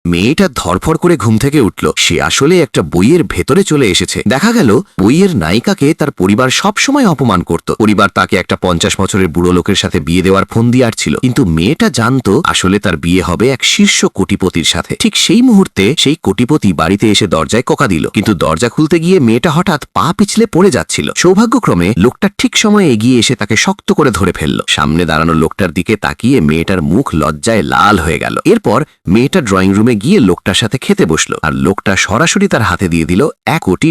মেয়েটা ধরফর করে ঘুম থেকে উঠল। সে আসলে একটা বইয়ের ভেতরে চলে এসেছে। দেখা গেল বইয়ের নায়িকাকে তার পরিবার সবসময় অপমান করত। পরিবার তাকে একটা 50 বছরের বুড়ো লোকের সাথে বিয়ে দেওয়ার ফন্দি আটছিল, কিন্তু মেয়েটা জানতো আসলে তার বিয়ে হবে এক শীর্ষ কোটিপতির সাথে। ঠিক সেই মুহূর্তে সেই কোটিপতি বাড়িতে এসে দরজায় কোকা দিল, কিন্তু দরজা খুলতে গিয়ে মেয়েটা হঠাৎ পা পিছলে পড়ে যাচ্ছিল। সৌভাগ্যক্রমে লোকটা ঠিক সময়ে এগিয়ে এসে তাকে শক্ত করে ধরে ফেলল। সামনে দাঁড়ানো লোকটার দিকে তাকিয়ে মেয়েটার মুখ লজ্জায় লাল হয়ে গেল। এরপর মেয়েটা ড্রয়িং রুমে গিয়ে লোকটার সাথে খেতে বসলো, আর লোকটা সরাসরি তার হাতে দিয়ে দিল $1 কোটি।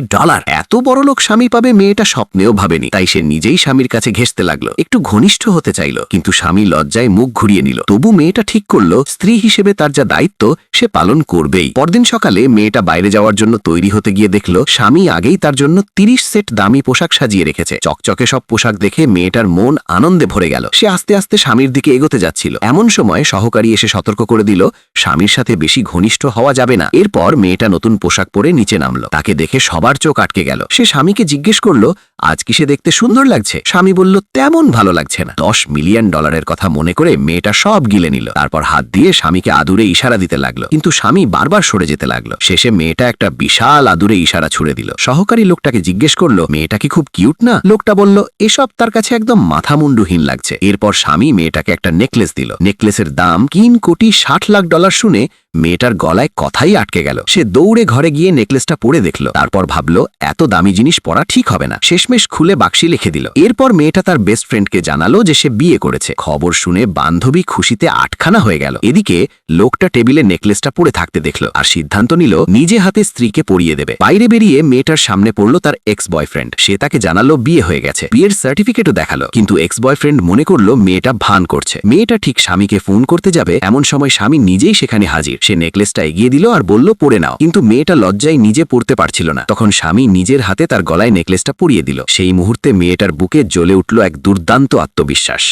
এত বড় লোক স্বামী পাবে মেয়েটা স্বপ্নেও ভাবেনি, তাই সে নিজেই স্বামীর কাছে ঘেঁষতে লাগলো, একটু ঘনিষ্ঠ হতে চাইল, কিন্তু স্বামী লজ্জায় মুখ ঘুরিয়ে নিল। তবু মেয়েটা ঠিক করলো স্ত্রী হিসেবে তার যা দায়িত্ব সে পালন করবেই। পরদিন সকালে মেয়েটা বাইরে যাওয়ার জন্য তৈরি হতে গিয়ে দেখল স্বামী আগেই তার জন্য 30 সেট দামি পোশাক সাজিয়ে রেখেছে। চকচকে সব পোশাক দেখে মেয়েটার মন আনন্দে ভরে গেল। সে আস্তে আস্তে স্বামীর দিকে এগোতে যাচ্ছিল। এমন সময় সহকারী এসে সতর্ক করে দিল স্বামীর সাথে বেশি ঘনিষ্ঠ হওয়া যাবে না। এরপর মেয়েটা নতুন পোশাক পরে নিচে নামলো। তাকে দেখে সবার চোখ আটকে গেল। সে স্বামীকে জিজ্ঞেস করলো আজ কি সে দেখতে সুন্দর লাগছে? স্বামী বলল তেমন ভালো লাগছে না। $10 মিলিয়ন কথা মনে করে মেয়েটা সব গিলে নিল। তারপর হাত দিয়ে স্বামীকে আদুরে ইশারা দিতে লাগলো, কিন্তু স্বামী বারবার সরে যেতে লাগলো। শেষে মেয়েটা একটা বিশাল আদুরে ইশারা ছুড়ে দিল। সহকারী লোকটাকে জিজ্ঞেস করলো মেয়েটা কি খুব কিউট না? লোকটা বলল এসব তার কাছে একদম মাথামুন্ডুহীন লাগছে। এরপর স্বামী মেয়েটাকে একটা নেকলেস দিল। নেকলেসের দাম $3,60,00,000 শুনে মেয়েটার গলায় কথাই আটকে গেল। সে দৌড়ে ঘরে গিয়ে নেকলেসটা পরে দেখল। তারপর ভাবলো এত দামি জিনিস পরা ঠিক হবে না। শেষমেশ খুলে বাক্সে লিখে দিল। এরপর মেয়েটা তার বেস্ট ফ্রেন্ডকে জানালো যে সে বিয়ে করেছে। খবর শুনে বান্ধবী খুশিতে আটখানা হয়ে গেল। এদিকে লোকটা টেবিলে নেকলেসটা পরে থাকতে দেখল আর সিদ্ধান্ত নিল নিজে হাতে স্ত্রীকে পরিয়ে দেবে। বাইরে বেরিয়ে মেয়েটার সামনে পড়ল তার এক্স বয়ফ্রেন্ড। সে তাকে জানালো বিয়ে হয়ে গেছে। বিয়ের সার্টিফিকেটও দেখালো, কিন্তু এক্স বয়ফ্রেন্ড মনে করলো মেয়েটা ভান করছে। মেয়েটা ঠিক স্বামীকে ফোন করতে যাবে, এমন সময় স্বামী নিজেই সেখানে হাজির। সে নেকলেসটা এগিয়ে দিল আর বলল পরে নাও, কিন্তু মেয়েটা লজ্জায় নিজে পড়তে পারছিল না। তখন স্বামী নিজের হাতে তার গলায় নেকলেসটা পরিয়ে দিল। সেই মুহূর্তে মেয়েটার বুকে জ্বলে উঠল এক দুর্দান্ত আত্মবিশ্বাস।